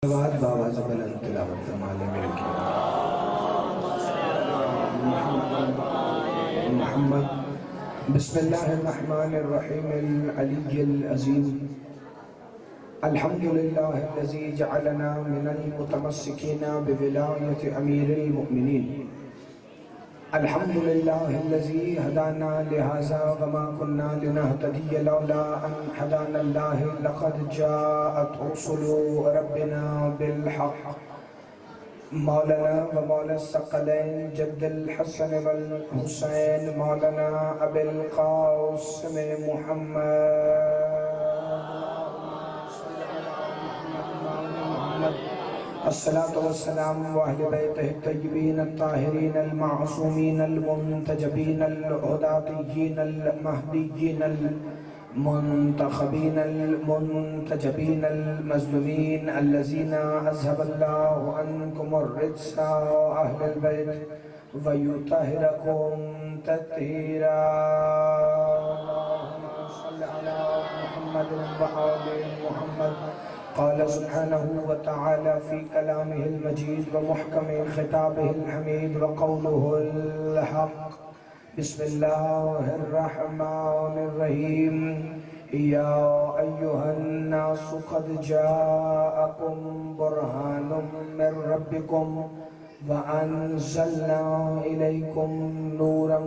بعد بآواز بلند تلاوت فرما لیں میرے محمد بسم اللہ الرحمن الرحیم العلی العظیم الحمدللہ الذی جعلنا من المتمسکین بولایت امیر المؤمنین الحمدللہ الذی ہدانا لہذا وما کننا لنہتدی لولا ان ہدانا اللہ لقد جاءت رسل ربنا بالحق مولانا و مولا الثقلین جد الحسن والحسین مولانا ابی القاسم محمد الصلاة والسلام وأهل بيته الطيبين الطاهرين المعصومين المنتجبين الهداتيين المهديين المنتخبين المنتجبين المظلومين الذين أذهب الله عنكم الرجس أهل البيت ويطهركم تطهيرا اللهم صل على محمد وآل محمد قال سبحانه وتعالى في كلامه المجيد ومحكم خطابه الحميد وقوله الحق بسم الله الرحمن الرحيم يا أيها الناس قد جاءكم برهان من ربكم وأنزلنا إليكم نورا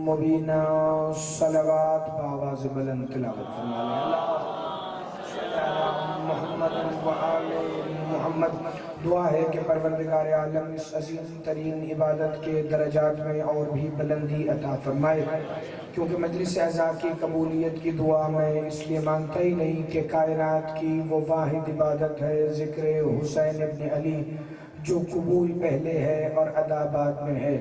مبينا صلوات بآواز بلند تلاوت فرمائیں محمد و آل محمد دعا ہے کہ پروردگار عالم اس عظیم ترین عبادت کے درجات میں اور بھی بلندی عطا فرمائے کیونکہ مجلس اعزاء کی قبولیت کی دعا میں اس لیے مانگتا ہی نہیں کہ کائنات کی وہ واحد عبادت ہے ذکر حسین ابن علی جو قبول پہلے ہے اور ادا بعد میں ہے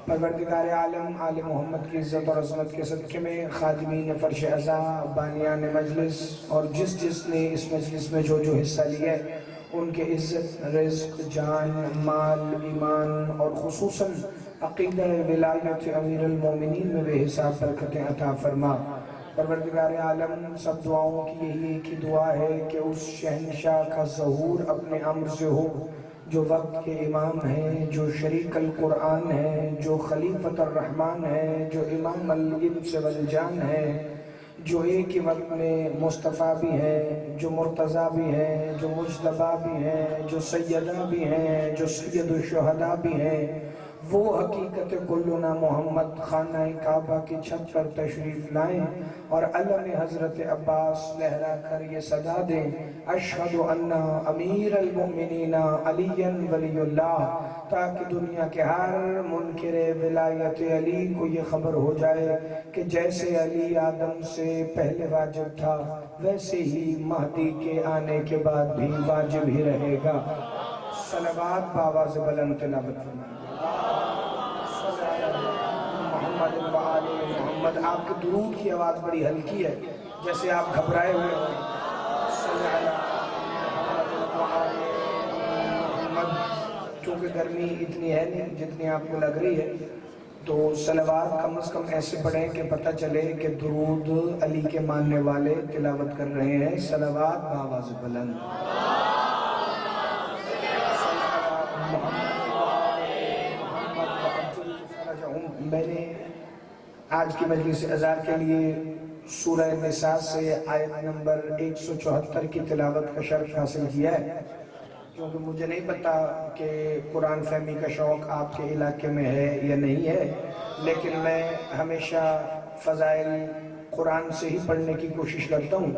پروردگار عالم آل محمد کی عزت اور عظمت کے صدقے میں خادمین فرش عزا بانیان مجلس اور جس نے اس مجلس میں جو حصہ لیا ہے ان کے عزت رزق جان مال ایمان اور خصوصاً عقیدہ ولایت امیر المومنین میں بے حساب برکتیں عطا فرما پروردگار عالم سب دعاؤں کی یہی ایک ہی دعا ہے کہ اس شہنشاہ کا ظہور اپنے امر سے ہو جو وقت کے امام ہیں جو شریک القرآن ہیں جو خلیفۃ الرحمن ہیں جو امام الانس والجان ہیں جو ایک ہی وقت میں مصطفیٰ بھی ہیں جو مرتضیٰ بھی ہیں جو مجتبیٰ بھی ہیں جو سیدہ بھی ہیں جو سید الشہداء بھی ہیں وہ حقیقت کلنا محمد خانہ کعبہ کی چھت پر تشریف لائیں اور علم حضرت عباس لہرا کر یہ صدا دیں اشہد ان امیر المؤمنین علی ولی اللہ تاکہ دنیا کے ہر منکر ولایت علی کو یہ خبر ہو جائے کہ جیسے علی آدم سے پہلے واجب تھا ویسے ہی مہدی کے آنے کے بعد بھی واجب ہی رہے گا صلوات بآواز بلند تلاوت فرمائیں محمد آپ کے درود کی آواز بڑی ہلکی ہے جیسے آپ گھبرائے ہوئے ہیں کیونکہ گرمی اتنی ہے نہیں جتنی آپ کو لگ رہی ہے تو صلوات کم از کم ایسے پڑھیں کہ پتہ چلے کہ درود علی کے ماننے والے تلاوت کر رہے ہیں صلوات بآواز بلند میں نے آج کی مجلس اذار کے لیے سورہ نساء سے آیت نمبر 174 کی تلاوت کا شرف حاصل کیا ہے کیونکہ مجھے نہیں پتا کہ قرآن فہمی کا شوق آپ کے علاقے میں ہے یا نہیں ہے لیکن میں ہمیشہ فضائل قرآن سے ہی پڑھنے کی کوشش کرتا ہوں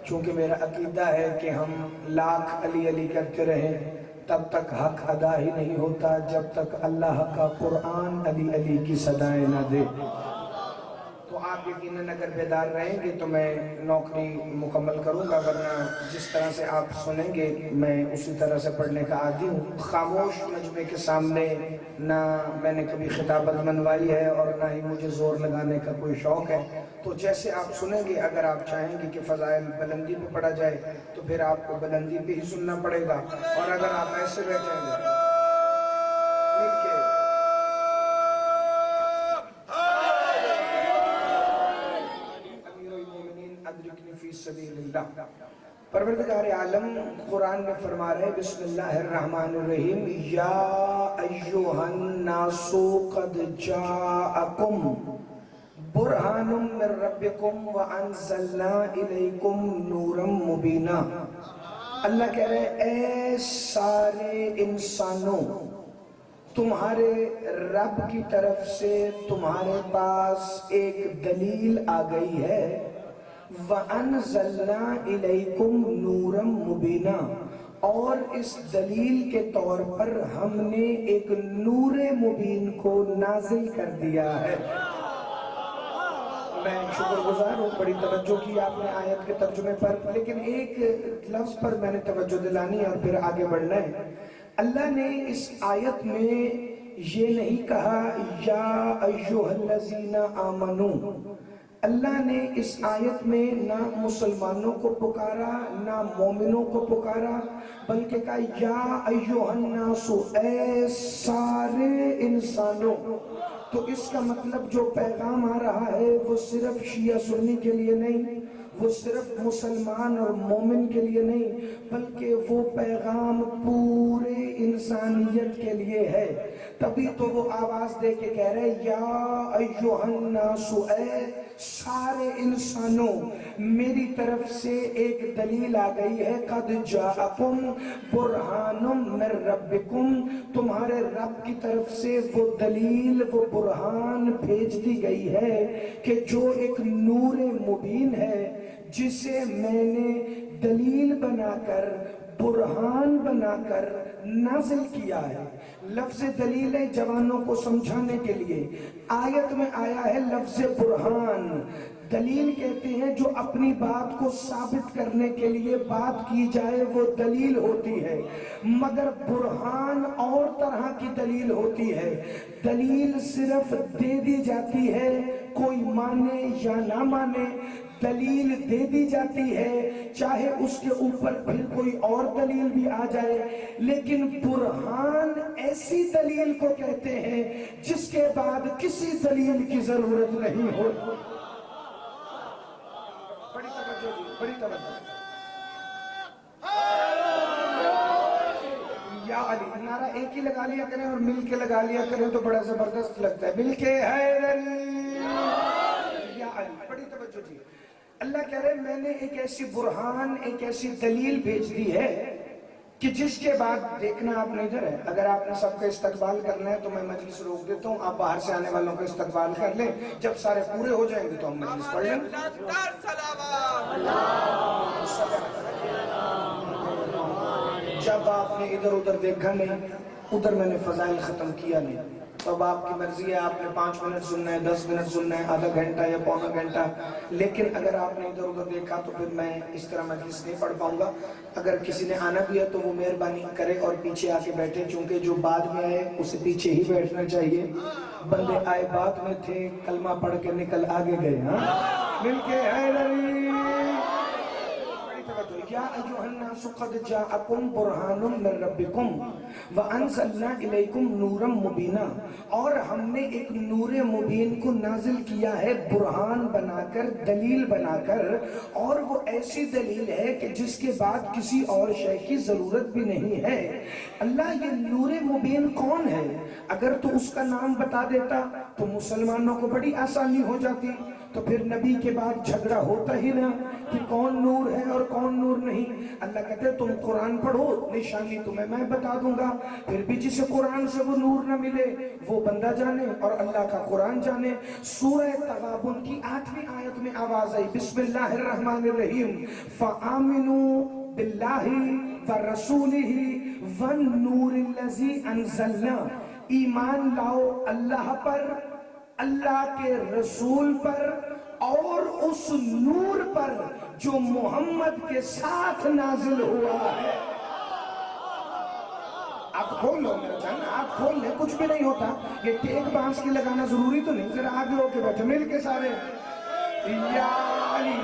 چونکہ میرا عقیدہ ہے کہ ہم لاکھ علی علی کرتے رہیں تب تک حق ادا ہی نہیں ہوتا جب تک اللہ کا قرآن علی علی کی صدائیں نہ دے تو آپ یقیناً اگر بیدار رہیں گے تو میں نوکری مکمل کروں گا ورنہ جس طرح سے آپ سنیں گے میں اسی طرح سے پڑھنے کا عادی ہوں خاموش مجمع کے سامنے نہ میں نے کبھی خطابت منوائی ہے اور نہ ہی مجھے زور لگانے کا کوئی شوق ہے تو جیسے آپ سنیں گے اگر آپ چاہیں گے کہ فضائل بلندی پہ پڑھا جائے تو پھر آپ کو بلندی پہ ہی سننا پڑے گا اور اگر آپ ایسے بیٹھیں گے پروردگار عالم قرآن میں فرما رہے بسم اللہ الرحمن الرحیم یا ایوہ الناس قد جاءکم برہان من ربکم وانزلنا الیکم نورا مبینا۔ اللہ کہہ رہے اے سارے انسانوں، تمہارے رب کی طرف سے تمہارے پاس ایک دلیل آ گئی ہے، وَأَنزَلْنَا إِلَيْكُمْ نُورًا مُبِينًا، اور اس دلیل کے طور پر ہم نے ایک نور مبین کو نازل کر دیا ہے۔ میں شکر گزار ہوں، بڑی توجہ کی آپ نے آیت کے ترجمے پر، لیکن ایک لفظ پر میں نے توجہ دلانی اور پھر آگے بڑھنا ہے۔ اللہ نے اس آیت میں یہ نہیں کہا یا ایھا الذین آمنوا، اللہ نے اس آیت میں نہ مسلمانوں کو پکارا نہ مومنوں کو پکارا، بلکہ کہا یا ایھا الناس، اے سارے انسانوں۔ تو اس کا مطلب جو پیغام آ رہا ہے وہ صرف شیعہ سنی کے لیے نہیں، وہ صرف مسلمان اور مومن کے لیے نہیں، بلکہ وہ پیغام پورے انسانیت کے لیے ہے۔ تبھی تو وہ آواز دے کے کہہ رہے یا ایھا الناس، اے سارے انسانوں، میری طرف سے ایک دلیل آ گئی ہے، قد جاءکم برہان من ربکم، تمہارے رب کی طرف سے وہ دلیل، وہ برہان بھیج دی گئی ہے کہ جو ایک نور مبین ہے، جسے میں نے دلیل بنا کر، برہان بنا کر نازل کیا ہے۔ لفظ دلیل ہے جوانوں کو سمجھانے کے لیے، آیت میں آیا ہے لفظ برہان۔ دلیل کہتے ہیں جو اپنی بات کو ثابت کرنے کے لیے بات کی جائے وہ دلیل ہوتی ہے، مگر برہان اور طرح کی دلیل ہوتی ہے۔ دلیل صرف دے دی جاتی ہے، کوئی مانے یا نہ مانے، دلیل دے دی جاتی ہے، چاہے اس کے اوپر پھر کوئی اور دلیل بھی آ جائے، لیکن برہان ایسی دلیل کو کہتے ہیں جس کے بعد کسی دلیل کی ضرورت نہیں ہو۔ بڑی توجہ جی، بڑی توجہ۔ یا علی نعرہ ایک ہی لگا لیا کریں اور مل کے لگا لیا کریں تو بڑا زبردست لگتا ہے، مل کے حیدری یا علی۔ بڑی توجہ جی۔ اللہ کہہ رہے میں نے ایک ایسی برہان، ایک ایسی دلیل بھیج دی ہے کہ جس کے بعد دیکھنا آپ نے ادھر ہے، اگر آپ نے سب کا استقبال کرنا ہے تو میں مجلس روک دیتا ہوں، آپ باہر سے آنے والوں کا استقبال کر لیں، جب سارے پورے ہو جائیں گے تو ہم مجلس پڑھ لیں۔ جب آپ نے ادھر ادھر دیکھا نہیں، ادھر میں نے فضائل ختم کیا نہیں، تو اب آپ کی مرضی ہے، آپ نے 5 منٹ سننا ہے، 10 منٹ سننا ہے، آدھا گھنٹہ یا پونا گھنٹہ، لیکن اگر آپ نے ادھر ادھر دیکھا تو پھر میں اس طرح مجلس نہیں پڑھ پاؤں گا۔ اگر کسی نے آنا بھی ہے تو وہ مہربانی کرے اور پیچھے آ کے بیٹھے، چونکہ جو بعد میں آئے اسے پیچھے ہی بیٹھنا چاہیے۔ بندے آئے بعد میں تھے، کلمہ پڑھ کے نکل آگے گئے، ہاں مل کے حیدری۔ یا ایھا الناس قد جاءکم برہان من ربکم وانزلنا الیکم نورا مبینا، اور ہم نے ایک نور مبین کو نازل کیا ہے برہان بنا کر، دلیل بنا کر، اور وہ ایسی دلیل ہے کہ جس کے بعد کسی اور شے کی ضرورت بھی نہیں ہے۔ اللہ یہ نور مبین کون ہے؟ اگر تو اس کا نام بتا دیتا تو مسلمانوں کو بڑی آسانی ہو جاتی، تو پھر نبی کے بعد جھگڑا ہوتا ہی نہ کہ کون نور ہے اور کون نور نہیں۔ اللہ کہتے تم قرآن پڑھو، نشانی تمہیں میں بتا دوں گا، پھر بھی جسے قرآن سے وہ نور نہ ملے وہ بندہ جانے اور اللہ کا قرآن جانے۔ سورہ تغابن کی 8ویں آیت میں آواز آئی بسم اللہ الرحمن الرحیم فآمنوا باللہ ورسولہ والنور الذی انزلنا، ایمان لاؤ اللہ پر، اللہ کے رسول پر، اور اس نور پر جو محمد کے ساتھ نازل ہوا ہے۔ آپ کھول لو میرا جان، آپ کھول لیں، کچھ بھی نہیں ہوتا، یہ ٹیک بانس کی لگانا ضروری تو نہیں، ذرا آگے ہو کے بیٹھے مل کے سارے یا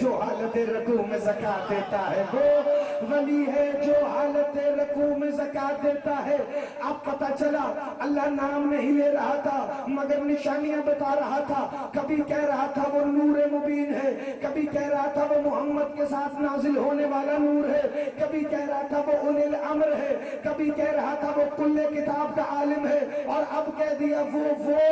جو حالت رکوع میں زکات دیتا ہے، وہ ولی ہے جو حالت رکوع میں زکات دیتا ہے۔ اب پتہ چلا اللہ نام نہیں لے رہا تھا مگر نشانیاں بتا رہا تھا۔ کبھی کہہ رہا تھا وہ نور مبین ہے، کبھی کہہ رہا تھا وہ محمد کے ساتھ نازل ہونے والا نور ہے، کبھی کہہ رہا تھا وہ اولی الامر ہے، کبھی کہہ رہا تھا وہ کل کتاب کا عالم ہے، اور اب کہہ دیا وہ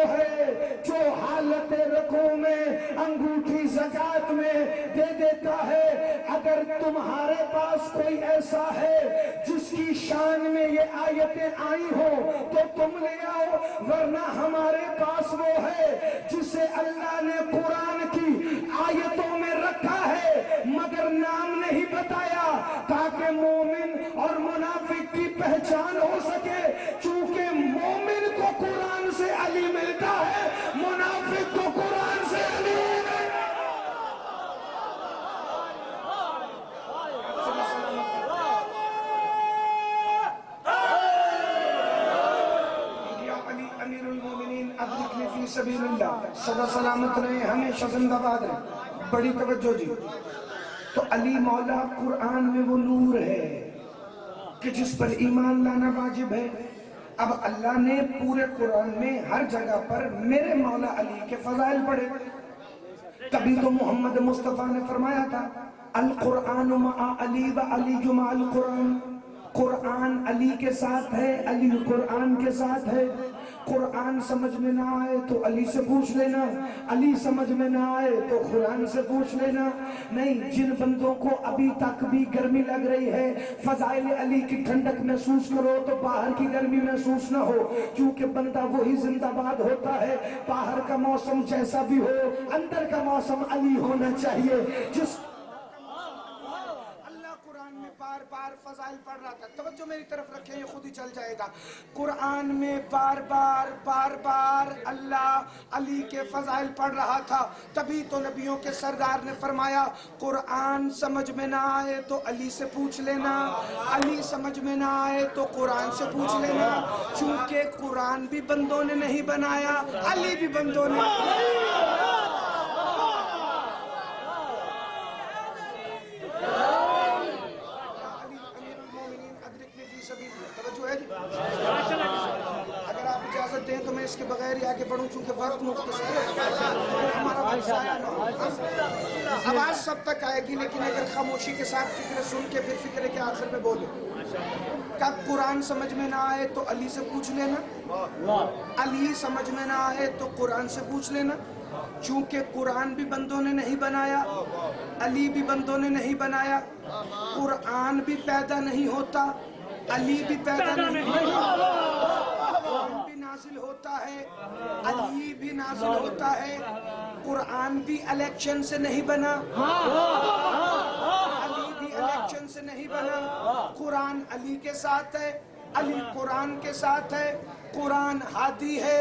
ہے جو حالت رکوع میں انگوٹھی زکات میں دے دیتا ہے۔ اگر تمہارے پاس کوئی ایسا ہے جس کی شان میں یہ آیتیں آئی ہو تو تم لے آؤ، ورنہ ہمارے پاس وہ ہے جسے اللہ نے قرآن کی آیتوں میں رکھا ہے مگر نام نہیں بتایا تاکہ مومن اور منافق کی پہچان ہو سکے۔ چونکہ مومن کو قرآن سے علی ملتا ہے، منافق کو قرآن سے علی امیر المومنین ادرکنی فی سبیل اللہ، سدا سلامت رہے، ہمیشہ زندہ باد رہے۔ بڑی توجہ جی۔ تو علی مولا قرآن میں وہ نور ہے کہ جس پر ایمان لانا واجب ہے۔ اب اللہ نے پورے قرآن میں ہر جگہ پر میرے مولا علی کے فضائل پڑھے، تبھی تو محمد مصطفیٰ نے فرمایا تھا القرآن مع علی و علی مع القرآن، قرآن علی کے ساتھ ہے، علی قرآن کے ساتھ ہے۔ قرآن سمجھ میں نہ آئے تو علی سے پوچھ لینا، علی سمجھ میں نہ آئے تو قرآن سے پوچھ لینا۔ نہیں، جن بندوں کو ابھی تک بھی گرمی لگ رہی ہے، فضائل علی کی ٹھنڈک محسوس کرو تو باہر کی گرمی محسوس نہ ہو، کیونکہ بندہ وہی زندہ باد ہوتا ہے باہر کا موسم جیسا بھی ہو، اندر کا موسم علی ہونا چاہیے۔ جس بار بار فضائل پڑھ رہا تھا، توجہ میری طرف رکھیں، یہ خود ہی چل جائے گا۔ قرآن میں بار بار اللہ علی کے فضائل پڑھ رہا تھا، تبھی تو نبیوں کے سردار نے فرمایا قرآن سمجھ میں نہ آئے تو علی سے پوچھ لینا، علی سمجھ میں نہ آئے تو قرآن سے پوچھ لینا۔ چونکہ قرآن بھی بندوں نے نہیں بنایا، علی بھی بندوں نے اگر آپ اجازت دیں تو میں اس کے بغیر ہی آگے بڑھوں، چونکہ وقت مختصر ہے، ہمارا وقت ضائع نہ ہو۔ آواز سب تک آئے گی لیکن اگر خاموشی کے ساتھ فکر سن کے پھر فکر کے آخر میں بولے۔ کب قرآن سمجھ میں نہ آئے تو علی سے پوچھ لینا، علی سمجھ میں نہ آئے تو قرآن سے پوچھ لینا۔ چونکہ قرآن بھی بندوں نے نہیں بنایا، علی بھی بندوں نے نہیں بنایا، قرآن بھی پیدا نہیں ہوتا، علی بھی پیدا نہیں ہوتا، قرآن بھی نازل ہوتا ہے، علی بھی نازل ہوتا ہے، قرآن بھی الیکشن سے نہیں بنا، علی بھی الیکشن سے نہیں بنا۔ قرآن علی کے ساتھ ہے، علی قرآن کے ساتھ ہے، قرآن ہادی ہے،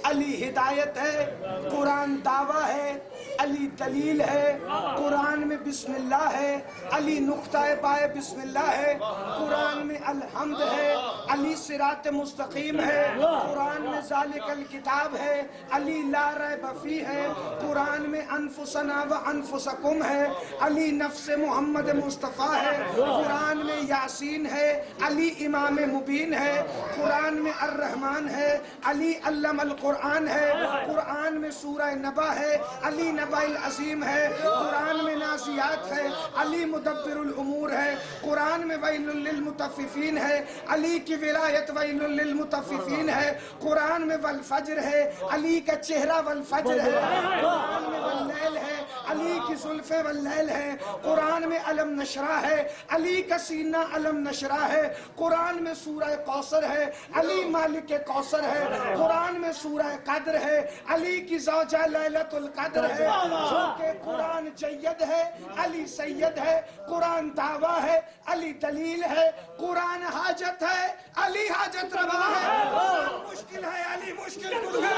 علی ہدایت ہے، قرآن دعویٰ ہے، علی دلیل ہے، قرآن میں بسم اللہ ہے، علی نقطہ پائے بسم اللہ ہے، قرآن میں الحمد ہے، علی صراط مستقیم ہے، قرآن میں ذالک الکتاب ہے، علی لا ریب فیہ ہے، قرآن میں انفسنا و انفسکم ہے، علی نفس محمد مصطفیٰ ہے، قرآن میں یاسین ہے، علی امام مبین ہے، قرآن میں الرحمن ہے، علی علم القرآن ہے، قرآن میں سورہ نبا ہے، علی نبا العظیم ہے، قرآن میں نازیات ہے، علی مدبر الامور ہے، قرآن میں ویل للمطففین ہے، علی کی ولایت ویل للمطففین ہے، قرآن میں والفجر ہے، علی کا چہرہ والفجر ہے، قرآن میں واللیل ہے، علی کی زلفیں واللیل ہے، قرآن میں علم نشرہ ہے، علی کا سینہ علم نشرہ ہے، قرآن میں سورہ کوثر ہے، علی مالک کوثر ہے، قرآن میں سورہ قدر ہے، علی کی زوجہ لیلۃ القدر ہے۔ چونکہ قرآن جید ہے، علی سید ہے، قرآن دعویٰ ہے، علی دلیل ہے، قرآن حاجت ہے، علی حاجت روا ہے، قرآن مشکل ہے، علی مشکل کچھ ہے۔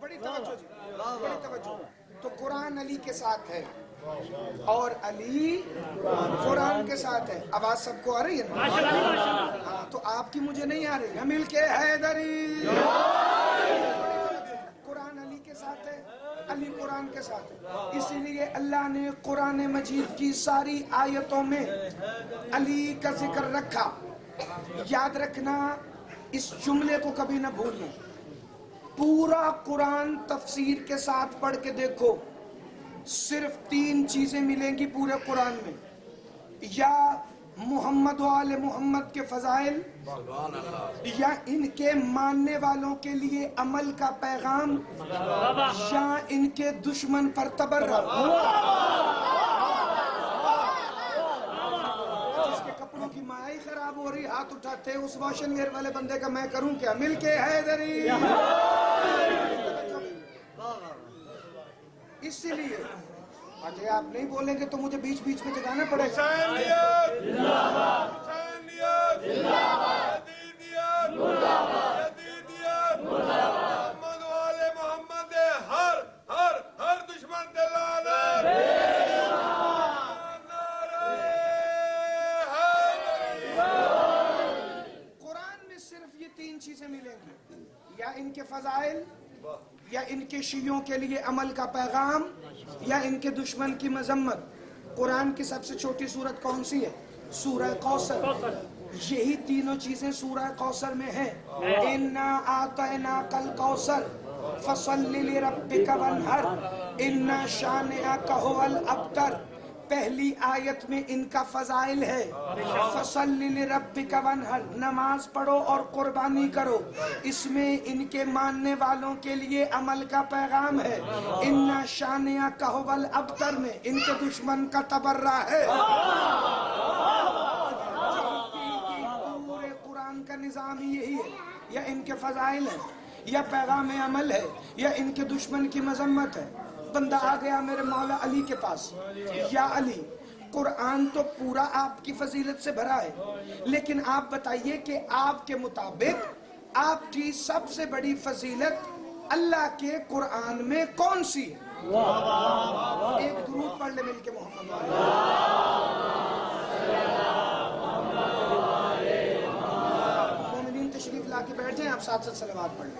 بڑی توجہ جی، بڑی توجہ۔ تو قرآن علی کے ساتھ ہے، اور علی قرآن کے ساتھ ہے. آواز سب کو آ رہی ہے نا؟ ہاں تو آپ کی مجھے نہیں آ رہی. ہم مل کے حیدری. قرآن علی کے ساتھ ہے, علی قرآن کے ساتھ ہے. اسی لیے اللہ نے قرآن مجید کی ساری آیتوں میں علی کا ذکر رکھا. یاد رکھنا, اس جملے کو کبھی نہ بھولنا. پورا قرآن تفسیر کے ساتھ پڑھ کے دیکھو, صرف 3 چیزیں ملیں گی پورے قرآن میں. یا محمد و آل محمد کے فضائل, یا ان کے ماننے والوں کے لیے عمل کا پیغام, یا ان کے دشمن پر تبرہ. جس کے کپڑوں کی مائی خراب ہو رہی, ہاتھ اٹھاتے اس واشن ویئر والے بندے کا میں کروں کیا. مل کے حیدری. اسی لیے اگر آپ نہیں بولیں گے تو مجھے بیچ بیچ میں جگانا پڑے گا. حسینیت زندہ باد, حسینیت زندہ باد, یزیدیت مرد آباد, یزیدیت مرد آباد. محمد و آل محمد ہر دشمن تے لعنت. قرآن میں صرف یہ 3 چیزیں ملیں گی, یا ان کے فضائل, یا ان کے شیعوں کے لیے عمل کا پیغام, یا ان کے دشمن کی مذمت. قرآن کی سب سے چھوٹی سورت کون سی ہے؟ سورہ کوثر. یہی تینوں چیزیں سورہ کوثر میں ہیں. اِنَّا أَعْطَيْنَاكَ الْكَوْثَرَ فَصَلِّ لِرَبِّكَ وَانْحَرْ إِنَّ شَانِئَكَ هُوَ الْأَبْتَرُ. پہلی آیت میں ان کا فضائل ہے, فَصَلِّ لِرَبِّكَ وَانْحَرْ, نماز پڑھو اور قربانی کرو. اس میں ان کے ماننے والوں کے لیے عمل کا پیغام ہے. اِنَّ شَانِئَكَ هُوَ الْأَبْتَرُ میں ان کے دشمن کا تبرہ ہے. پورے قرآن کا نظام ہی یہی ہے. یا ان کے فضائل ہے, یا پیغام عمل ہے, یا ان کے دشمن کی مذمت ہے. بندہ آ گیا میرے مولا علی کے پاس, یا علی قرآن تو پورا آپ کی فضیلت سے بھرا ہے, لیکن آپ بتائیے کہ آپ کے مطابق آپ کی سب سے بڑی فضیلت اللہ کے قرآن میں کون سی ہے؟ ایک درود پڑھ لے مل کے محمد مومنین تشریف لا کے بیٹھ جائیں, آپ ساتھ ساتھ صلوات پڑھ لیں.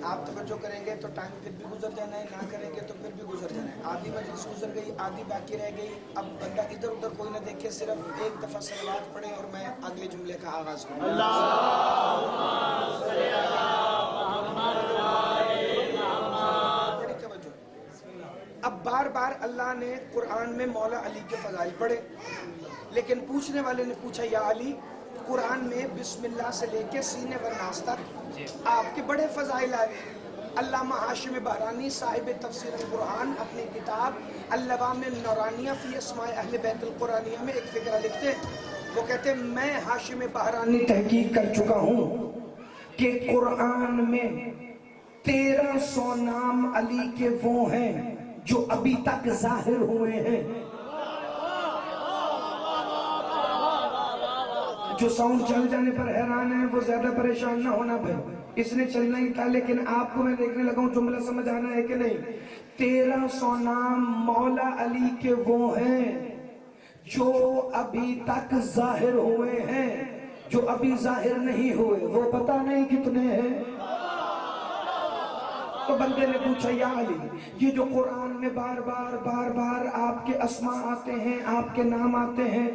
آپ توجہ کریں گے تو ٹائم پھر بھی گزر جانا ہے, نہ کریں گے تو پھر بھی گزر جانا ہے. آدھی مجلس گزر گئی, آدھی باقی رہ گئی. اب بندہ ادھر ادھر کوئی نہ دیکھے, صرف ایک دفعہ صلوات پڑھیں اور میں اگلے جملے کا آغاز کروں. بڑی توجہ. اب بار بار اللہ نے قرآن میں مولا علی کے فضائل پڑھے, لیکن پوچھنے والے نے پوچھا یا علی قرآن میں بسم اللہ سے لے کے سینے والناس تک آپ کے بڑے فضائل آئے. علامہ ہاشم بہرانی صاحب تفسیر القرآن اپنی کتاب اللوام النورانیہ فی اسماء اہل بیت القرآنیہ میں ایک فقرہ لکھتے ہیں. وہ کہتے ہیں میں ہاشم بہرانی تحقیق کر چکا ہوں کہ قرآن میں 1300 نام علی کے وہ ہیں جو ابھی تک ظاہر ہوئے ہیں. جو ساؤنڈ چل جانے پر حیران ہے وہ زیادہ پریشان نہ ہونا بھائی, اس نے چلنا ہی تھا, لیکن آپ کو میں دیکھنے لگا ہوں جملہ سمجھ آنا ہے کہ نہیں. 1300 نام مولا علی کے وہ ہیں جو ابھی تک ظاہر ہوئے ہیں, جو ابھی ظاہر نہیں ہوئے وہ پتہ نہیں کتنے ہیں. تو بندے نے پوچھا یا علی یہ جو قرآن میں بار بار آپ کے اسماء آتے ہیں, آپ کے نام آتے ہیں,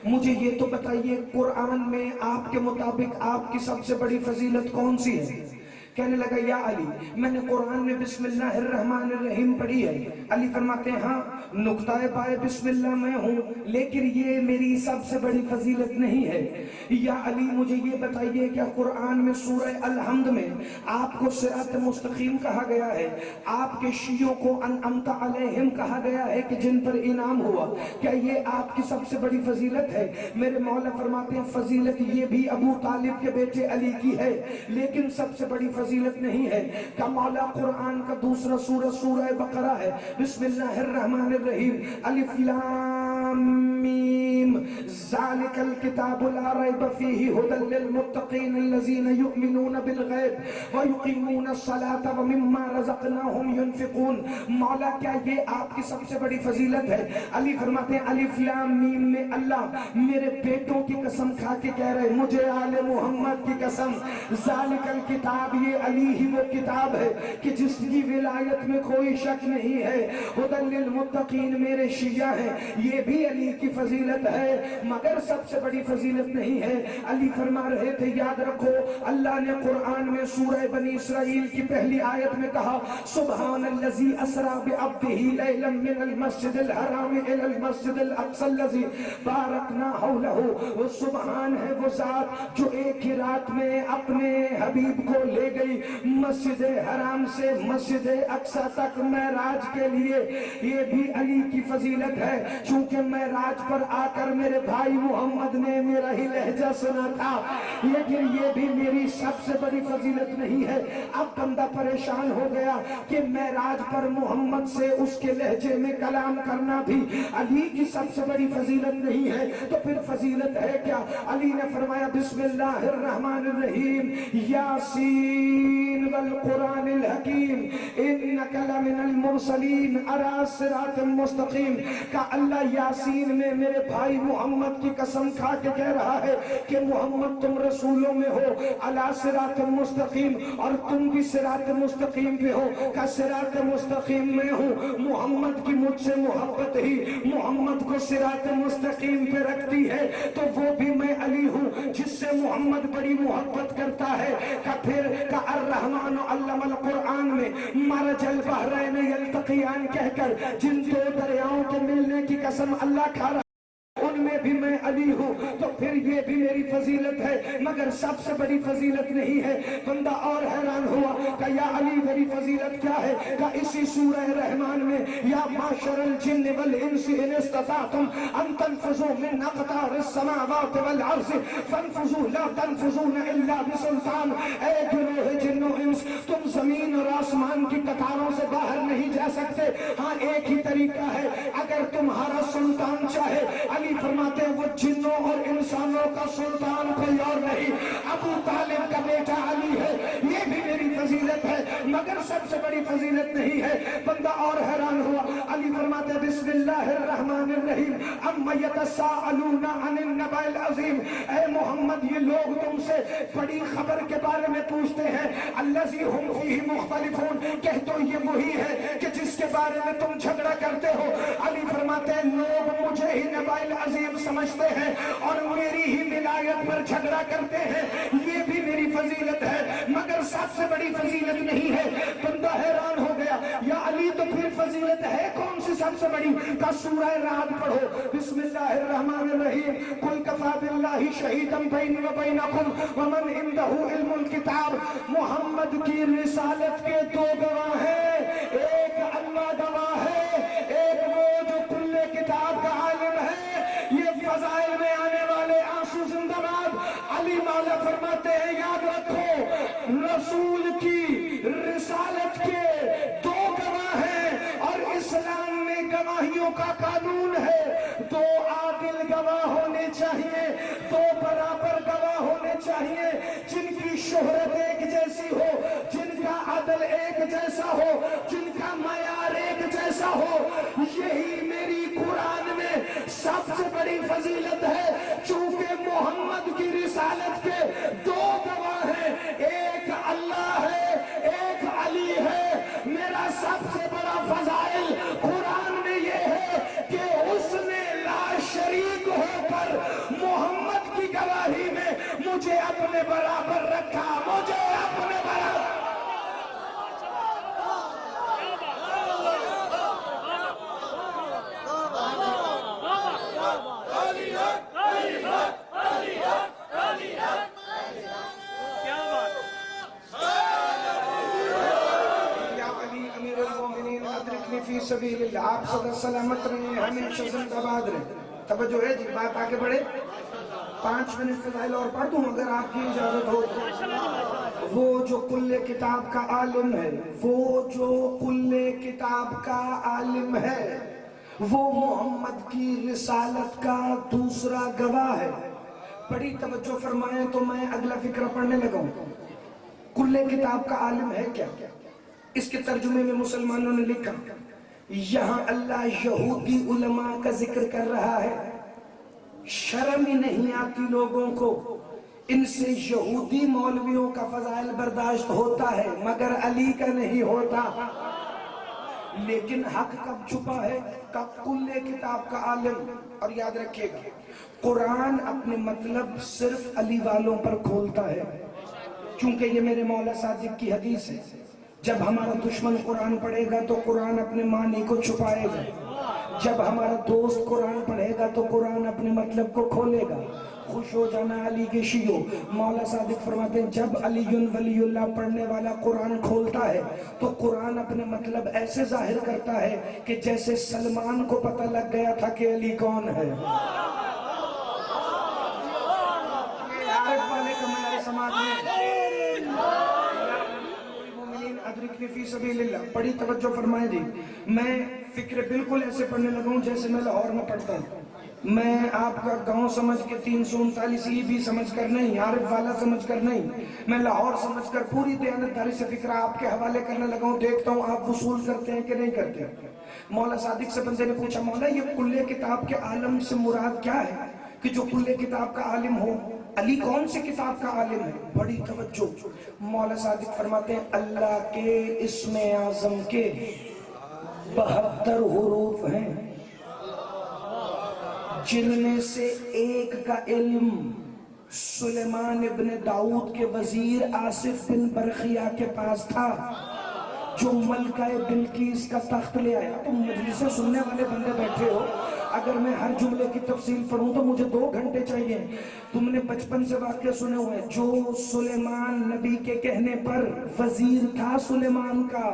مجھے یہ تو بتائیے قرآن میں آپ کے مطابق آپ کی سب سے بڑی فضیلت کون سی ہے؟ کہنے لگا یا علی میں نے قرآن میں بسم اللہ الرحمن الرحیم پڑھی ہے. علی فرماتے ہیں ہاں نقطہ بائے بسم اللہ میں ہوں, لیکن یہ میری سب سے بڑی فضیلت نہیں ہے. یا علی مجھے یہ بتائیے کہ قرآن میں سورہ الحمد میں آپ کو صراط مستقیم کہا گیا ہے, آپ کے شیعوں کو انعمت علیہم کہا گیا ہے کہ جن پر انعام ہوا, کیا یہ آپ کی سب سے بڑی فضیلت ہے؟ میرے مولا فرماتے ہیں فضیلت یہ بھی ابو طالب کے بیٹے علی کی ہے, لیکن سب سے بڑی فضیلت فضیلت نہیں ہے کہ مولا قرآن کا دوسرا سورہ سورہ بقرہ ہے. بسم اللہ الرحمن الرحیم. الف لام میم ذالک الکتاب لا ریب فیہ ھدی للمتقین الذین یؤمنون بالغیب ویقیمون الصلاة ومما رزقناہم ینفقون. مولا کیا یہ آپ کی سب سے بڑی فضیلت ہے؟ علی فرماتے ہیں الف لام میم میں اللہ میرے بیٹوں کی قسم کھا کے کہہ رہے مجھے آل محمد کی قسم. ذالک الکتاب یہ علی ہی وہ کتاب ہے کہ جس کی ولایت میں کوئی شک نہیں ہے. ھدی للمتقین میرے شیعہ ہیں یہ بھی علی کی فضیلت ہے مگر سب سے بڑی فضیلت نہیں ہے. علی فرما رہے تھے یاد رکھو اللہ نے قرآن میں سورہ بنی اسرائیل کی پہلی آیت میں کہا سبحان الذی اسری بعبدہ لیلا من المسجد الحرام الی المسجد الاقصی الذی بارکنا حولہ. وہ سبحان ہے وہ ذات جو ایک ہی رات میں اپنے حبیب کو لے گئی مسجد حرام سے مسجد اقصی تک معراج کے لیے. یہ بھی علی کی فضیلت ہے چونکہ معراج پر آ کر میرے بھائی محمد نے میرا ہی لہجہ سنا تھا لیکن یہ بھی میری سب سے بڑی فضیلت نہیں ہے. اب بندہ پریشان ہو گیا کہ معراج پر محمد سے اس کے لہجے میں کلام کرنا بھی علی کی سب سے بڑی فضیلت نہیں ہے تو پھر فضیلت ہے کیا؟ علی نے فرمایا بسم اللہ الرحمن الرحیم یاسین والقرآن الحکیم انک لمن المرسلین علی صراط مستقیم. کہ اللہ یاسین میں میرے بھائی محمد کی قسم کھا کے کہہ رہا ہے کہ محمد تم رسولوں میں ہو علی صراط مستقیم اور تم بھی صراط مستقیم پہ ہو. کہ صراط مستقیم میں ہوں محمد کی مجھ سے محبت ہی محمد کو صراط مستقیم پہ رکھتی ہے تو وہ بھی میں علی ہوں جس سے محمد بڑی محبت کرتا ہے. کہ پھر کہ الرحمن علم القرآن میں مرج البحرین یلتقیان کہہ کر جن دو دریاؤں کے ملنے کی قسم اللہ کھا رہا ان میں بھی میں علی ہوں تو پھر یہ بھی میری فضیلت ہے مگر سب سے بڑی فضیلت نہیں ہے. بندہ اور حیران ہوا کہ یا علی میری فضیلت کیا ہے؟ کہ اسی سورہ رحمان میں یا معشر الجن والانس ان استطعتم ان تنفذوا من اقطار السماوات والارض فانفذوا لا تنفذون الا بسلطان. اے گروہ جن و انس تم زمین اور آسمان کی قطاروں سے باہر نہیں جا سکتے ہاں ایک ہی طریقہ ہے اگر تمہارا سلطان چاہے. علی فرماتے ہیں وہ جنوں اور انسانوں کا سلطان کوئی اور نہیں ابو طالب کا بیٹا علی ہے. یہ بھی میری فضیلت ہے مگر سب سے بڑی فضیلت نہیں ہے. بندہ اور حیران ہوا. علی فرماتے ہیں بسم اللہ الرحمن الرحیم اما یتساءلون عن النبأ العظیم. اے محمد یہ لوگ تم سے بڑی خبر کے بارے میں پوچھتے ہیں الذی ہم فیہ مختلفون. کہہ تو یہ وہی ہے کہ جس کے بارے میں تم جھگڑا کرتے ہو. علی فرماتے ہیں لوگ مجھے ہی نبأ عظیم سمجھتے ہیں اور میری ہی ولایت پر جھگڑا کرتے ہیں. یہ بھی میری فضیلت ہے مگر سب سے بڑی فضیلت نہیں ہے. بندہ حیران ہو گیا یا علی تو پھر فضیلت ہے کون سی سب سے بڑی؟ کا سورہ رعد پڑھو بسم اللہ الرحمن الرحیم قل کفی باللہ شہیدا بینی و بینکم ومن عندہ علم الکتاب. محمد کی رسالت کے دو گواہ ہیں ایک اللہ گواہ ہے ایک وہ جو کل کتاب کا عالم ہے. یہ فضائل میں آنے والے آنسو زندہ باد. علی مولا فرماتے ہیں یاد رکھو رسول کی رسالت کے دو گواہ ہیں اور اسلام میں گواہیوں کا قانون ہے. دو عادل گواہ ہونے چاہیے دو برابر گواہ ہونے چاہیے جن کی شہرت ایک جیسی ہو جن کا عدل ایک جیسا ہو جن کا معیار ایک جیسا ہو. یہی میری قرآن میں سب سے بڑی فضیلت ہے چونکہ محمد کی رسالت کے دو گواہ ہیں ایک اللہ ہے ایک علی ہے. میرا سب سے بڑا فضائل قرآن میں یہ ہے کہ اس نے لا شریک ہو کر محمد کی گواہی میں مجھے اپنے برابر رکھا مجھے اپنے برابر. فی سبیل اللہ آپ صدا سلامت رہے ہمیشہ زندہ باد رہے. توجہ ہے جی بات آگے بڑھے. 5 منٹ فضائل اور پڑھ دوں اگر آپ کی اجازت ہو. وہ جو کل کتاب کا عالم ہے، وہ جو کل کتاب کا عالم ہے، وہ محمد کی رسالت کا دوسرا گواہ ہے۔ بڑی توجہ فرمائیں تو میں اگلا فقرہ پڑھنے لگا ہوں۔ کل کتاب کا عالم ہے کیا؟ اس کے ترجمے میں مسلمانوں نے لکھا، یہاں اللہ یہودی علماء کا ذکر کر رہا ہے۔ شرم ہی نہیں آتی لوگوں کو، ان سے یہودی مولویوں کا فضائل برداشت ہوتا ہے مگر علی کا نہیں ہوتا۔ لیکن حق کب چھپا ہے؟ کب کل کتاب کا عالم؟ اور یاد رکھیے گا، قرآن اپنے مطلب صرف علی والوں پر کھولتا ہے، چونکہ یہ میرے مولا صادق کی حدیث ہے، جب ہمارا دشمن قرآن پڑھے گا تو قرآن اپنے معنی کو چھپائے گا، جب ہمارا دوست قرآن پڑھے گا تو قرآن اپنے مطلب کو کھولے گا۔ خوش ہو جانا علی کے شیعوں، مولا صادق فرماتے ہیں جب علی ولی اللہ پڑھنے والا قرآن کھولتا ہے تو قرآن اپنے مطلب ایسے ظاہر کرتا ہے کہ جیسے سلمان کو پتہ لگ گیا تھا کہ علی کون ہے۔ عارف والے کا میرے سماعت میں ادرکنی فی سبیل اللہ، بڑی توجہ فرمائیں جی۔ میں فکر بالکل ایسے پڑھنے لگا ہوں جیسے میں لاہور میں پڑھتا ہوں۔ میں آپ کا گاؤں سمجھ کے 339 ای بھی سمجھ کر نہیں، عارف والا سمجھ کر نہیں، میں لاہور سمجھ کر پوری دیانتداری سے فکرہ آپ کے حوالے کرنے لگا ہوں۔ دیکھتا ہوں آپ وصول کرتے ہیں کہ نہیں کرتے۔ مولا صادق سے بندے نے پوچھا، مولا یہ کل کتاب کے عالم سے مراد کیا ہے کہ جو کل کتاب کا عالم ہو؟ علی کون سی کتاب کا عالم ہے؟ بڑی توجہ، مولا صادق فرماتے ہیں اللہ کے اسم اعظم کے 72 حروف ہیں، جن میں سے ایک کا علم سلیمان ابن داؤد کے وزیر آصف بن برخیہ کے پاس تھا، جو ملکہ بلقیس کا تخت لے آیا۔ تم مجلس سننے والے بندے بیٹھے ہو، اگر میں ہر جملے کی تفصیل پڑھوں تو مجھے 2 گھنٹے چاہیے۔ تم نے بچپن سے واقعہ سنے ہوئے، جو سلیمان نبی کے کہنے پر وزیر تھا سلیمان کا،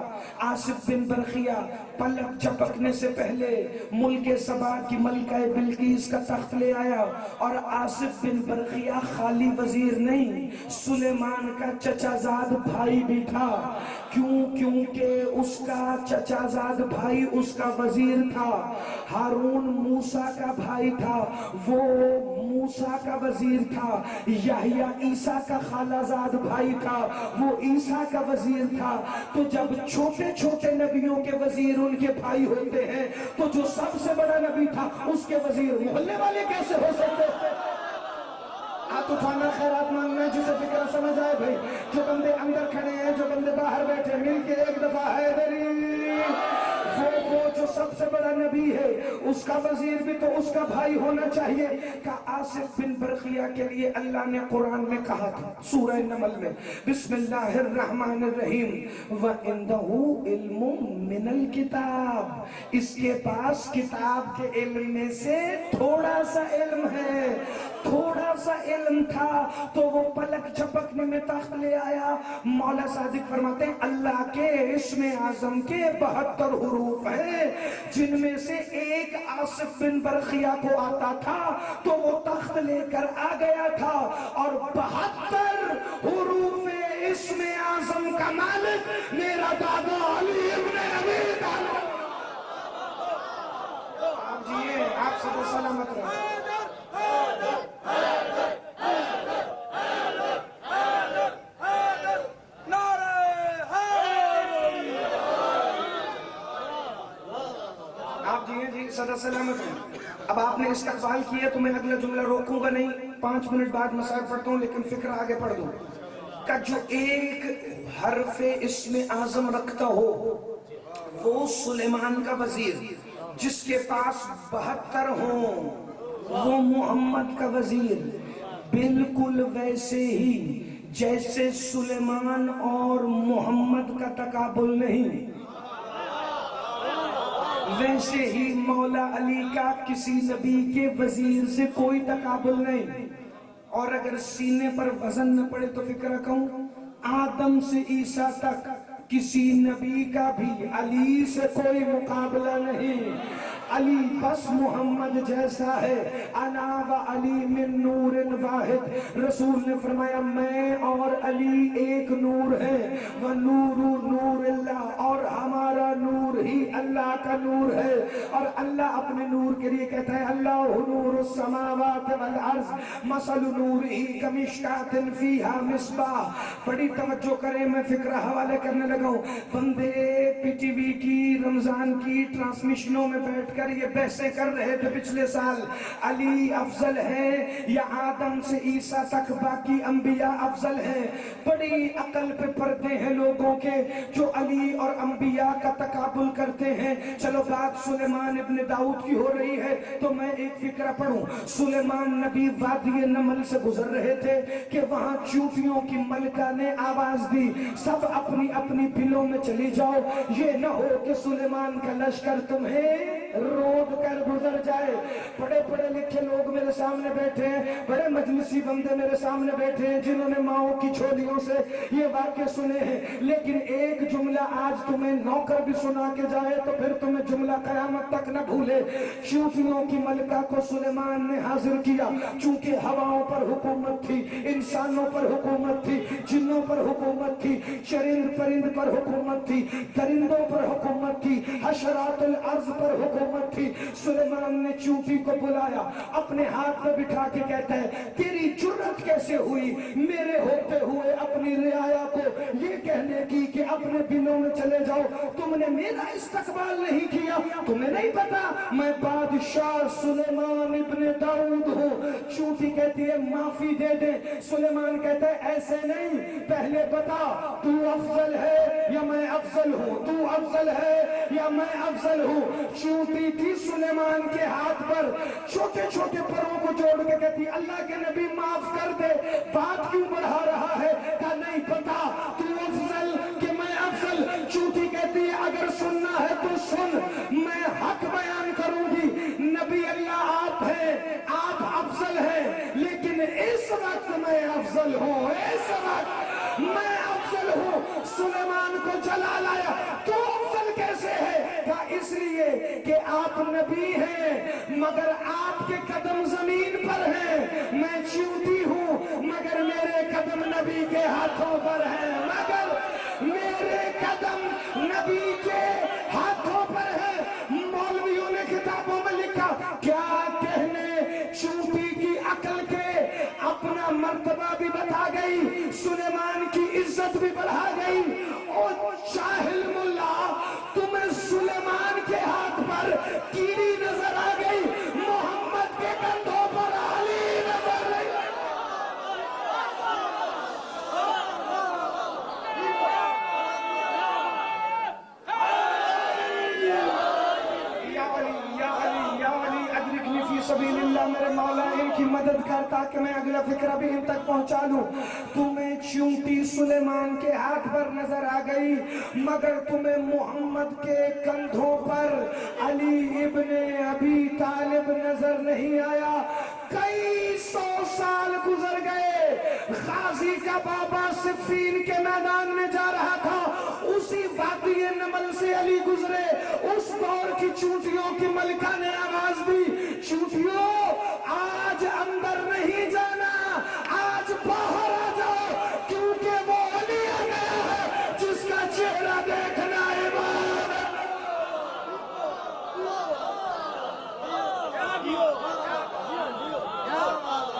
آصف بن برخیہ، پلک جھپکنے سے پہلے ملک سبا کی ملکہ بلقیس کا تخت لے آیا، اور آصف بن برخیہ خالی وزیر نہیں، سلیمان کا چچا زاد بھائی بھی تھا۔ کیونکہ اس کا چچا زاد بھائی اس کا وزیر تھا۔ ہارون موسیٰ کا بھائی تھا، وہ موسیٰ کا وزیر تھا۔ یحییٰ عیسیٰ کا خالہ زاد بھائی تھا، وہ عیسیٰ کا وزیر تھا۔ تو جب چھوٹے چھوٹے نبیوں کے وزیر ان کے بھائی ہوتے ہیں تو جو سب سے بڑا نبی تھا اس کے وزیر محلے والے کیسے ہو سکتے تھے؟ ہاتھ اٹھانا، خیرات مانگنا، جسے فکرہ سمجھ آئے بھائی۔ جو بندے اندر کھڑے ہیں، جو بندے باہر بیٹھے، مل کے ایک دفعہ حیدری۔ وہ جو سب سے بڑا نبی ہے اس کا وزیر بھی تو اس کا بھائی ہونا چاہیے۔ کہ آصف بن برخیہ کے لیے اللہ نے قرآن میں کہا تھا سورہ نمل میں، بسم اللہ الرحمن الرحیم، وَعِنْدَهُ عِلْمٌ مِّنَ الْكِتَابِ، اس کے پاس کتاب کے علم میں سے تھوڑا سا علم ہے، تھوڑا سا علم تھا تو وہ پلک جھپکنے میں تخت لے آیا۔ مولا صادق فرماتے ہیں اللہ کے اسم اعظم کے 72 حروف ہیں، جن میں سے ایک آصف بن برخیہ کو آتا تھا تو وہ تخت لے کر آ گیا تھا، اور 72 حروف اسم اعظم کا مالک میرا دادا علی ابن ابی طالب۔ آپ جیئے، آپ سب سلامت رہے۔ صدا سلامت ہے۔ اب آپ نے استقبال کیا تو میں اگلا جملہ روکوں گا نہیں، 5 منٹ بعد مسائل پڑھتا ہوں، لیکن فکر آگے پڑھ دوں۔ کہ جو ایک حرف اسم اعظم رکھتا ہو وہ سلیمان کا وزیر، جس کے پاس 72 ہوں وہ محمد کا وزیر، بالکل ویسے ہی جیسے سلیمان اور محمد کا تقابل نہیں، ویسے ہی مولا علی کا کسی نبی کے وزیر سے کوئی تقابل نہیں۔ اور اگر سینے پر وزن نہ پڑے تو فکر کہوں، آدم سے عیسیٰ تک کسی نبی کا بھی علی سے کوئی مقابلہ نہیں۔ علی بس محمد جیسا ہے، انا و علی من نور واحد، رسول نے فرمایا میں اور علی ایک نور ہے، و نور نور اللہ، اور ہمارا نور ہی اللہ کا نور ہے، اور اللہ اپنے نور کے لیے کہتا ہے اللہ نور السماوات والارض مثل نورہ کمشکات فیہا مصباح۔ بڑی توجہ کریں، میں فکرہ حوالے کرنے لگا ہوں۔ بندے پی ٹی وی کی رمضان کی ٹرانسمیشنوں میں بیٹھ کر یہ بحثیں کر رہے تھے پچھلے سال، علی افضل ہے یا آدم سے عیسیٰ تک باقی انبیاء افضل ہیں۔ بڑی عقل پہ پردے ہیں لوگوں کے جو علی اور انبیاء کا تقابل کرتے ہیں۔ چلو بات سلیمان ابن داؤد کی ہو رہی ہے تو میں ایک فکرہ پڑھوں۔ سلیمان نبی وادی نمل سے گزر رہے تھے کہ وہاں چوٹیوں کی ملکہ نے آواز دی سب اپنی اپنی بلوں میں چلی جاؤ، یہ نہ ہو کہ سلیمان کا لشکر تمہیں رود کر گزر جائے۔ بڑے پڑھے لکھے لوگ میرے سامنے بیٹھے ہیں، بڑے مجلسی بندے میرے سامنے بیٹھے ہیں جنہوں نے ماؤں کی چھولیوں سے یہ واقعے سنے ہیں، لیکن ایک جملہ آج تمہیں نوکر بھی سنا کے جائے تو پھر تمہیں جملہ قیامت تک نہ بھولے۔ چوٹیوں کی ملکہ کو سلیمان نے حاضر کیا، چونکہ ہواؤں پر حکومت تھی، انسانوں پر حکومت تھی، جنوں پر حکومت تھی، چرند پرند پر حکومت تھی، درندوں پر حکومت تھی، حشرات الارض پر حکومت تھی۔ سلیمان نے چونٹی کو بلایا، اپنے ہاتھ پہ بٹھا کے کہتا ہے تیری جرت کیسے ہوئی میرے ہوتے ہوئے اپنی رعایا کو یہ کہنے کی کہ اپنے بلوں میں چلے جاؤ، تم نے میرا استقبال نہیں کیا، تمہیں نہیں پتا میں بادشاہ سلیمان ابن داؤد ہوں۔ چونٹی کہتی ہے معافی دے دے، سلیمان کہتا ہے ایسے نہیں، پہلے بتا تو افضل ہے یا میں افضل ہوں، تو افضل ہے یا میں افضل ہوں۔ چونٹی تھی سلیمان کے ہاتھ پر چھوٹے چھوٹے پروں کو جوڑ کے کہتی اللہ کے نبی معاف کر دے، بات کیوں بڑھا رہا ہے؟ کہا نہیں پتا تو افضل کہ میں افضل۔ چونٹی کہتی ہے اگر سننا ہے تو سن، میں حق بیان کروں گی، نبی اللہ آپ ہیں، آپ افضل ہیں، لیکن اس وقت میں افضل ہوں، اس وقت میں افضل ہوں۔ سلیمان کو جلا لایا، تو افضل کیسے ہے؟ کہا اس لیے کہ آپ نبی ہیں مگر آپ کے قدم زمین پر ہیں، میں چونٹی ہوں مگر میرے قدم نبی کے ہاتھوں پر ہیں، مگر میرے قدم نبی کے ہاتھوں پر ہیں۔ مولویوں نے کتابوں میں لکھا کیا کہنے چونٹی کی عقل کے، اپنا مرتبہ بھی بتا گئی، سلیمان کی عزت بھی بڑھا گئی۔ اور جاہل ملا تمہیں سلیمان کے ہاتھ پر کیڑی نظر آ گئی، محمد کے کندھوں پر علی نظر آئی۔ سبیل اللہ، میرے مولا ان کی مدد کر تاکہ میں اگلا فکرہ بھی ان تک پہنچا لوں۔ تمہیں چونٹی سلیمان کے ہاتھ پر نظر آ گئی مگر تمہیں محمد کے کندھوں پر علی ابن ابی طالب نظر نہیں آیا۔ کئی سو سال گزر گئے، غازی کا بابا صفین کے میدان میں جا رہا تھا، اسی وادی نمل سے علی گزرے، اس دور کی چونٹیوں کی ملکہ نے آواز دی چونٹیوں آج اندر نہیں جانا، آج باہر آ جاؤ، کیونکہ وہ علی آ گیا ہے جس کا چہرہ دیکھنا عبادت۔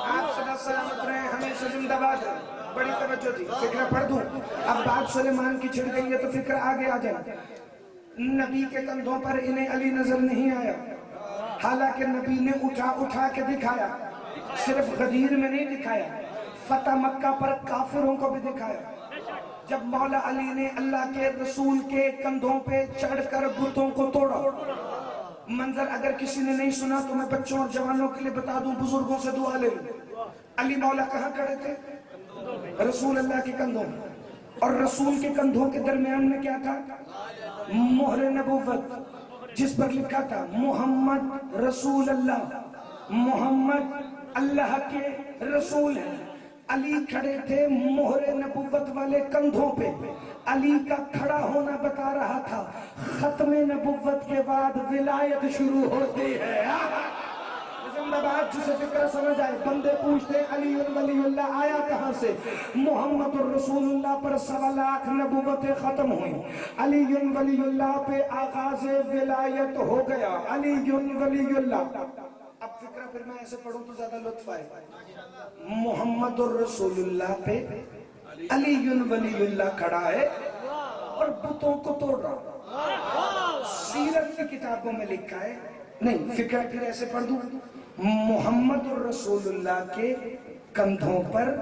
آپ صدا سلامت رہے، ہمیشہ زندہ باد۔ بڑی توجہ تھی، فکرہ پڑھ دوں۔ اب بات سلیمان کی چھڑ گئی ہے تو فکرہ آگے آ جائے۔ نبی کے کندھوں پر انہیں علی نظر نہیں آیا، حالانکہ نبی نے اٹھا کے دکھایا، صرف غدیر میں نہیں دکھایا، فتح مکہ پر کافروں کو بھی دکھایا۔ جب مولا علی نے اللہ کے رسول کے کندھوں پہ چڑھ کر بتوں کو توڑا، منظر اگر کسی نے نہیں سنا تو میں بچوں اور جوانوں کے لیے بتا دوں، بزرگوں سے دعا لے لوں۔ علی مولا کہاں کھڑے تھے؟ رسول اللہ کے کندھوں، اور رسول کے کندھوں کے درمیان میں کیا تھا؟ مہر نبوت، جس پر لکھا تھا محمد رسول اللہ، محمد اللہ کے رسول ہیں۔ علی کھڑے تھے مہر نبوت والے کندھوں پہ، علی کا کھڑا ہونا بتا رہا تھا ختم نبوت کے بعد ولایت شروع ہوتی ہے. زندہ باد جسے فکر سمجھ آئے. بندے پوچھتے ہیں علی ولی اللہ آیا کہاں سے؟ محمد الرسول اللہ پر 1.25 لاکھ نبوتیں ختم ہوئی. علی ولی اللہ پہ آغاز ولایت ہو گیا. علی ولی اللہ. اب فکرہ پھر میں ایسے پڑھوں تو زیادہ لطف آئے. محمد الرسول اللہ پہ علی ولی اللہ کھڑا ہے اور بتوں کو توڑ رہا. سیرت کی کتابوں میں لکھا ہے, نہیں فکرہ پھر ایسے پڑھ دوں, محمد الرسول اللہ کے کندھوں پر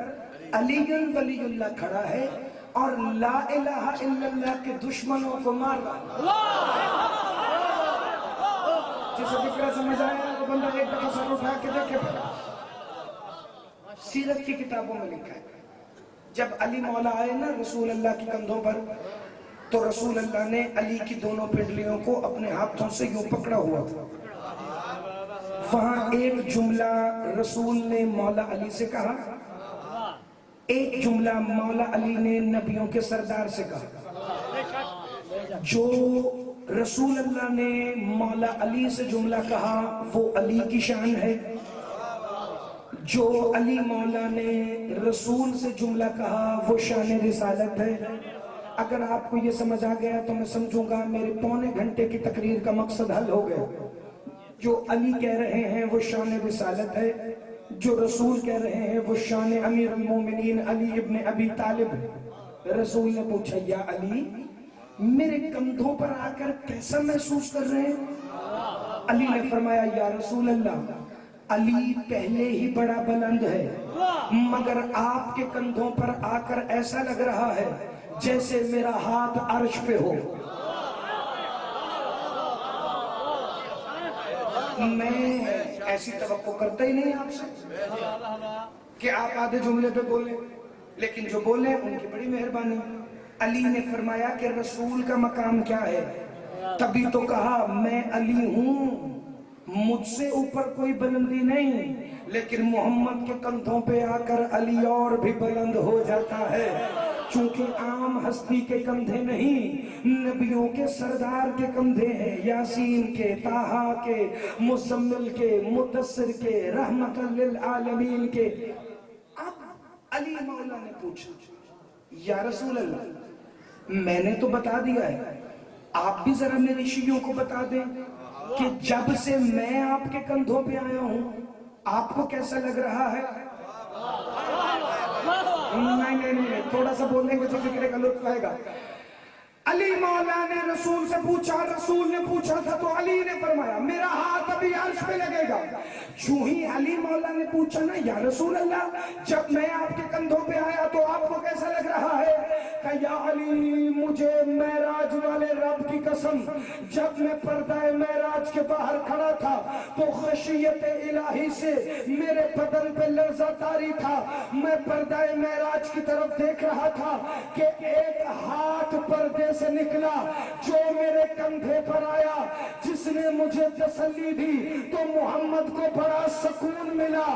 علی ولی اللہ کھڑا ہے اور لا الہ الا اللہ کے دشمنوں کو مار رہا. جسے فکرہ سمجھ آیا تو بندہ ایک دفعہ سر اٹھا کے دیکھے. سیرت کی کتابوں میں لکھا ہے جب علی مولا آئے نا رسول اللہ کے کندھوں پر, تو رسول اللہ نے علی کی دونوں پنڈلیوں کو اپنے ہاتھوں سے یوں پکڑا ہوا تھا. وہاں ایک جملہ رسول نے مولا علی سے کہا, ایک جملہ مولا علی نے نبیوں کے سردار سے کہا. جو رسول اللہ نے مولا علی سے جملہ کہا وہ علی کی شان ہے, جو علی مولا نے رسول سے جملہ کہا وہ شان رسالت ہے. اگر آپ کو یہ سمجھ آ گیا تو میں سمجھوں گا میرے پونے گھنٹے کی تقریر کا مقصد حل ہو گیا. جو علی کہہ رہے ہیں وہ شان رسالت ہے, جو رسول کہہ رہے ہیں وہ شان امیر المومنین علی ابن ابی طالب ہے. رسول نے پوچھا یا علی میرے کندھوں پر آ کر کیسا محسوس کر رہے ہیں؟ علی نے فرمایا یا رسول اللہ علی پہلے ہی بڑا بلند ہے, مگر آپ کے کندھوں پر آ کر ایسا لگ رہا ہے جیسے میرا ہاتھ عرش پہ ہو. میں ایسی توقع کرتا ہی نہیں آپ سے کہ آپ آدھے جملے پہ بولیں, لیکن جو بولیں ان کی بڑی مہربانی. علی نے فرمایا کہ رسول کا مقام کیا ہے؟ تبھی تو کہا میں علی ہوں, مجھ سے اوپر کوئی بلندی نہیں, لیکن محمد کے کندھوں پہ آ کر علی اور بھی بلند ہو جاتا ہے. چونکہ عام ہستی کے کندھے نہیں, نبیوں کے سردار کے کندھے ہیں, یاسین کے, طٰہٰ کے, مزمل کے, مدثر کے, رحمت للعالمین کے. اب علی مولا نے پوچھا یا رسول اللہ میں نے تو بتا دیا ہے, آپ بھی ذرا میرے شیعوں کو بتا دیں کہ جب سے میں آپ کے کندھوں پہ آیا ہوں آپ کو کیسا لگ رہا ہے؟ نہیں, تھوڑا سا بولیں گے تو فکرے کا لطف آئے گا. علی مولا نے رسول سے پوچھا, رسول نے پوچھا تھا تو علی نے فرمایا میرا ہاتھ ابھی عرش پہ لگے گا. جو ہی علی مولا نے پوچھا نا یا رسول اللہ جب میں آپ کے کندھوں پہ آیا تو آپ کو کیسا لگ رہا ہے؟ کہ یا علی مجھے معراج والے رب کی قسم جب میں پردہ معراج کے باہر کھڑا تھا تو خشیت الہی سے میرے بدن پہ لرزہ طاری تھا. میں پردہ معراج کی طرف دیکھ رہا تھا کہ ایک ہاتھ پردے سے نکلا جو میرے کندھے پر آیا, جس نے مجھے تسلی دی تو محمد کو بڑا سکون ملا.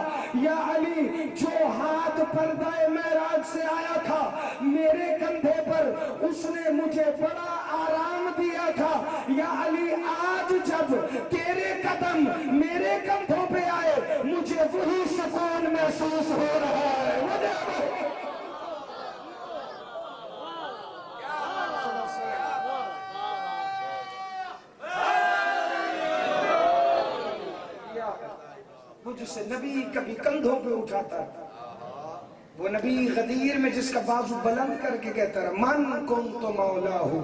یا علی جو ہاتھ پردہ معراج سے آیا تھا میرے کندھے پر اس نے مجھے بڑا آرام دیا تھا. یا علی آج جب تیرے قدم میرے کندھوں پہ آئے مجھے وہی سکون محسوس ہو رہا ہے. وہ جسے نبی کبھی کندھوں پہ اٹھاتا, وہ نبی غدیر میں جس کا بازو بلند کر کے کہتا رہا من کنت مولاہ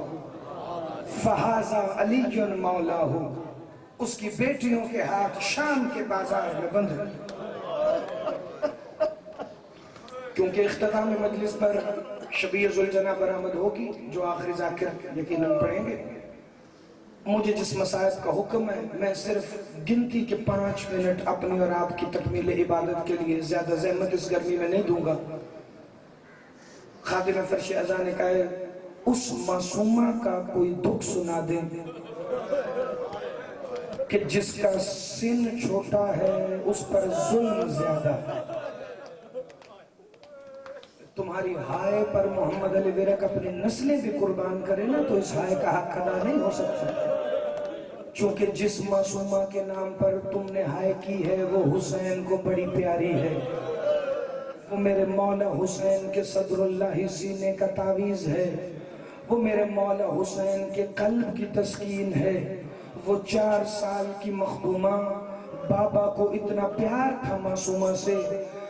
فہذا علی مولاہ, اس کی بیٹیوں کے ہاتھ شام کے بازار میں بند ہیں. کیونکہ اختتام مجلس پر شبیہ ذوالجناح برآمد ہوگی جو آخری ذاکر یقیناً پڑھیں گے. مجھے جس مسائب کا حکم ہے میں صرف گنتی کے 5 منٹ اپنی اور آپ کی تکمیل عبادت کے لیے, زیادہ زحمت اس گرمی میں نہیں دوں گا. خادم فرش ازاں نے کہا ہے اس معصومہ کا کوئی دکھ سنا دیں کہ جس کا سن چھوٹا ہے اس پر ظلم زیادہ ہے. تمہارا تمہاری ہائے پر محمد علی ورق اپنی نسلیں بھی قربان کرے نا تو اس ہائے کا حق ادا نہیں ہو سکتا، چونکہ جس معصومہ کے نام پر تم نے ہائے کی ہے وہ حسین کو بڑی پیاری ہے، وہ میرے مولا حسین کے صدر اللہ سینے کا تعویذ ہے، وہ میرے مولا حسین کے قلب کی تسکین ہے۔ وہ 4 سال کی مخدومہ، بابا کو اتنا پیار تھا معصومہ سے،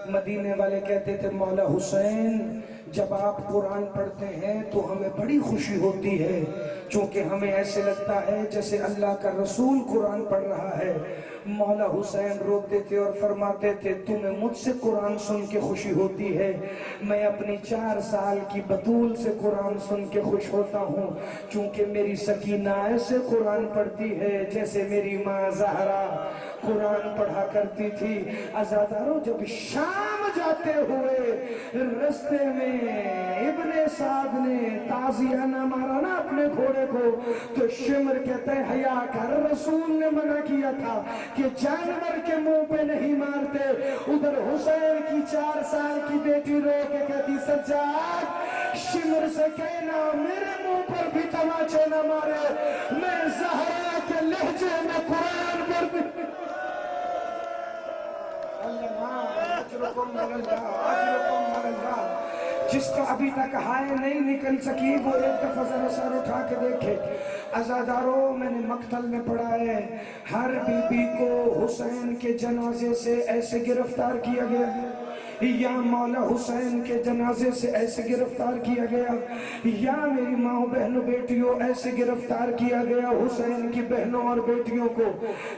مدینے والے کہتے تھے مولا حسین جب آپ قرآن پڑھتے ہیں تو ہمیں بڑی خوشی ہوتی ہے، چونکہ ہمیں ایسے لگتا ہے جیسے اللہ کا رسول قرآن پڑھ رہا ہے۔ مولا حسین روتے تھے اور فرماتے تھے تمہیں مجھ سے قرآن سن کے خوشی ہوتی ہے، میں اپنی 4 سال کی بطول سے قرآن سن کے خوش ہوتا ہوں، چونکہ میری سکینہ ایسے قرآن پڑھتی ہے جیسے میری ماں زہرا قرآن پڑھا کرتی تھی۔ عزاداروں جب شام جاتے ہوئے رستے میں ابن سعد نے تازیہ نہ مارا نا اپنے گھوڑے کو تو شمر کہتے ہیں حیا کر، رسول نے منع کیا تھا کہ جانور کے منہ پہ نہیں مارتے۔ ادھر حسین کی 4 سال کی بیٹی رو کے کہتی سجاد شمر سے کہنا میرے منہ پر بھی تماچے نہ مارے، میں زہرا کے لہجے میں قرآن پڑھتی۔ جس کا ابھی تک ہائے نہیں نکل سکی وہ ایک دفعہ ذرا سر اٹھا کے دیکھے۔ عزاداروں میں نے مقتل میں پڑھا ہے ہر بی بی کو حسین کے جنازے سے ایسے گرفتار کیا گیا، یا مولا حسین کے جنازے سے ایسے گرفتار کیا گیا، یا میری ماں بہنوں بیٹیوں ایسے گرفتار کیا گیا حسین کی بہنوں اور بیٹیوں کو،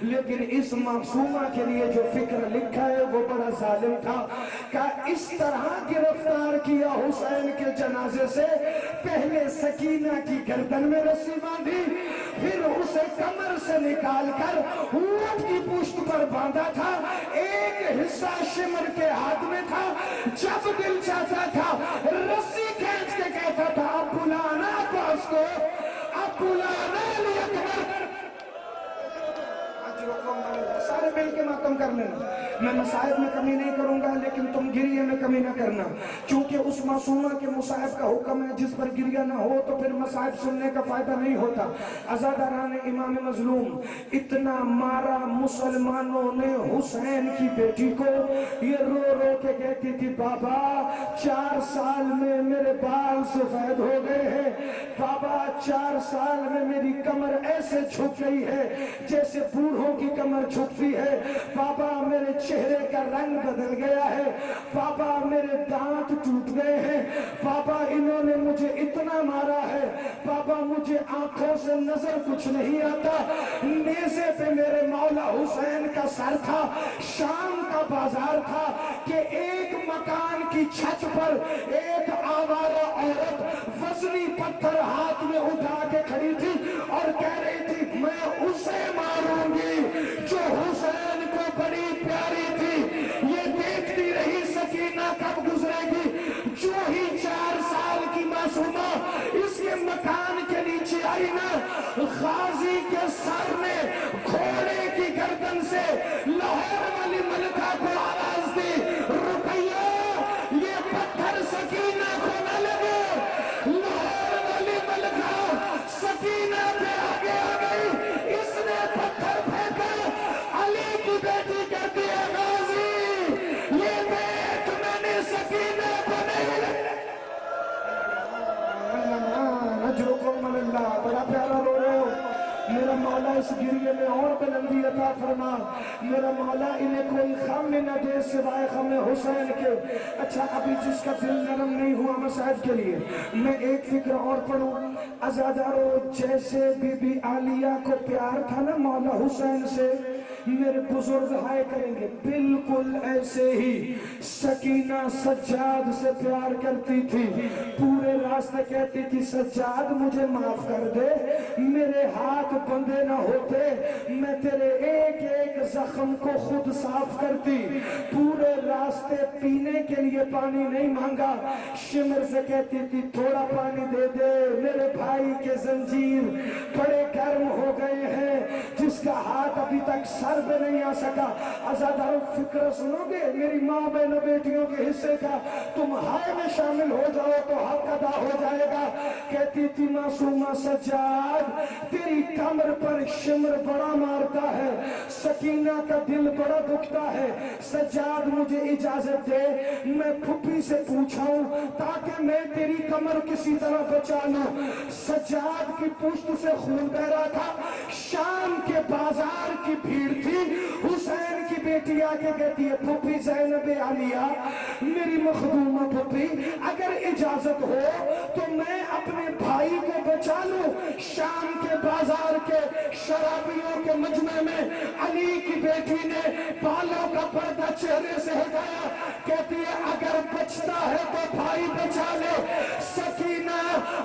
لیکن اس معصومہ کے لیے جو فکر لکھا ہے وہ بڑا ظالم تھا کہ اس طرح گرفتار کیا حسین کے جنازے سے، پہلے سکینہ کی گردن میں رسی باندھی، پھر اسے کمر سے نکال کر اونٹ کی پشت پر باندھا تھا، ایک حصہ شمر کے ہاتھ میں تھا، جب دل چاہتا تھا رسی کھینچ کے کہتا تھا اب بلانا عباس کو، اب بلانا علی اکبر۔ سارے مل کے ماتم کر لینا، میں مصائب میں کمی نہیں کروں گا لیکن تم گریے میں کمی نہ کرنا، چونکہ اس معصومہ کے مصائب کا حکم ہے جس پر گریہ نہ ہو تو پھر مصائب سننے کا فائدہ نہیں ہوتا۔ عزاداران امام مظلوم اتنا مارا مسلمانوں نے حسین کی بیٹی کو، یہ رو رو کے کہتی تھی بابا 4 سال میں میرے بال سفید ہو گئے ہیں، بابا 4 سال میں میری کمر ایسے جھک گئی ہے جیسے بوڑھوں کی کمر جھکتی ہے، بابا میرے چہرے کا رنگ بدل گیا ہے، بابا میرے دانت ٹوٹ گئے ہیں، بابا انہوں نے مجھے اتنا مارا ہے، بابا مجھے آنکھوں سے نظر کچھ نہیں آتا، نیزے پہ میرے مولا حسین کا سر تھا، شام کا بازار تھا کہ ایک مکان کی چھت پر ایک آوارہ عورت وزنی پتھر ہاتھ میں اٹھا کے کھڑی تھی اور کہہ رہی تھی میں اسے ماروں گی جو حسین کو بڑی پیاری تھی، یہ دیکھتی رہی سکینہ کب گزرے گی، جو ہی 4 سال کی معصومہ اس کے مکان کے نیچے آئی نا، غازی کے سر نے گھوڑے کی گردن سے لاہور والی ملکہ کو آواز دی رقیہ یہ پتھر سکینہ کو نہ لگے، لاہور والی ملکہ سکینہ پہ آگے آ گئی، اس نے پتھر پھینکا، علی کی بیٹی کہتی ہے غازی یہ دیکھ میں نے سکینہ کو نہیں لگا۔ بڑا پیارا رو رہے ہو، میرا مولا اس گریے میں اور بلندی عطا فرما، میرا مولا انہیں کوئی غم نہ دے سوائے غم حسین کے۔ اچھا ابھی جس کا دل نرم نہیں ہوا مصائب کے لیے میں ایک فکر اور پڑھوں، عزادارو جیسے بی بی عالیہ کو پیار تھا نا مولا حسین سے، میرے بزرگ ہائے کریں گے بالکل ایسے ہی سکینہ سجاد سے پیار کرتی تھی، پورے راستے کہتی تھی سجاد مجھے معاف کر دے، میرے ہاتھ بندے نہ ہوتے، میں تیرے ایک ایک زخم کو خود صاف کرتی، پورے راستے پینے کے لیے پانی نہیں مانگا، شمر سے کہتی تھی تھوڑا پانی دے دے، میرے بھائی کے زنجیر بڑے گرم ہو گئے ہیں، جس کا ہاتھ ابھی تک سر پہ نہیں آ سکا. عزادارو فکر سنو گے میری ماں بہنوں بیٹیوں کے حصے کا, تم ہائے میں شامل ہو جاؤ تو حق ادا ہو جائے گا. کہتی تھی معصومہ سجاد تیری کمر پر شمر بڑا مارتا ہے, سکینہ کا دل بڑا دکھتا ہے. سجاد مجھے اجازت دے میں پھپھی سے پوچھاؤں تاکہ میں تیری کمر کسی طرح بچا لوں. سجاد کی پشت سے خون بہ رہا تھا. شام کے بازار کی بھیڑ تھی. حسین کی بیٹی آگے کہتی ہے پھپھی زینب عالیہ میری مخدومہ پھپھی اگر اجازت ہو تو میں اپنے بھائی کو بچا لوں. شام کے بازار کے شرابیوں کے مجمع میں علی کی بیٹی نے بالوں کا پردہ چہرے سے ہٹایا. کہتی ہے اگر بچتا ہے تو بھائی بچا لے. سکینہ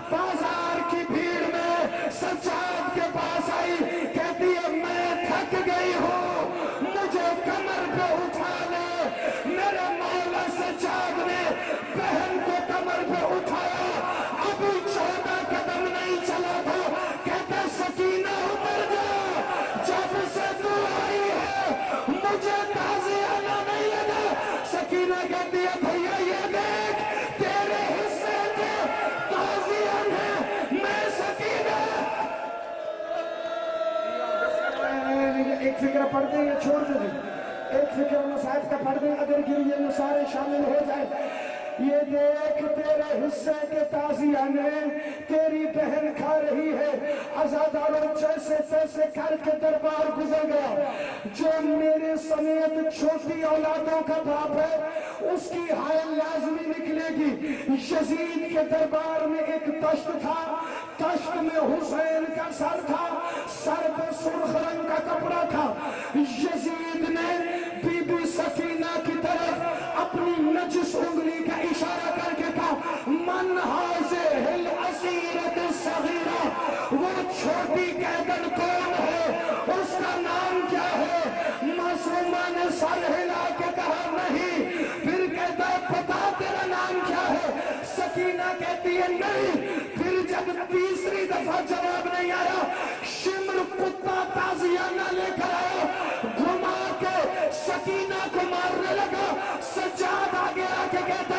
بازار کی بھیڑ میں سجاد کے پاس آئی. کہتی ہے میں تھک گئی ہوں مجھے کمر پہ اٹھا لے. میرے مولا سجاد نے بہن کو کمر پہ اٹھایا. ابھی 14 قدم نہیں چلا تھا. کہتا سکینہ اتر جا, جب سے تو آئی ہے مجھے تازیانہ نہیں لگا. سکینہ کہتی ہے بھیا یہ دیکھ تیرے حصے کے تازیان ہے. میں سکینہ ایک فکر پڑھ دیں یا چھوڑ دیں, ایک فکر مصاحف کا پڑھ دیں اگر یہ نثارے شامل ہو جائے. یہ دیکھ تیرے حصے کے تازیانے تیری بہن کھا رہی ہے. عزاداروں جیسے تیسے کر کے دربار گزر گیا. جو میرے سمیت چھوٹی اولادوں کا باپ ہے اس کی حائل لازمی نکلے گی. یزید کے دربار میں ایک تشت تھا. تشت میں حسین کا سر تھا. سر پہ سرخ رنگ کا کپڑا تھا. یزید نے بی بی سکینہ کی طرف اپنی نجس انگلی کا اشارہ کر کے کہا من حاضر الاسیرت الصغیرہ, وہ چھوٹی قیدن کون ہے, اس کا نام کیا ہے. معصومہ نے سر ہلا کے کہا نہیں. پھر کہتا ہے پتا تیرا نام کیا ہے. سکینہ کہتی ہے نہیں. پھر جب تیسری دفعہ جواب نہیں آیا شمر کتا تازیانہ لے کر آیا, گھما کے سکینہ کو مارنے لگا. سجاد آگے آ کے کہتا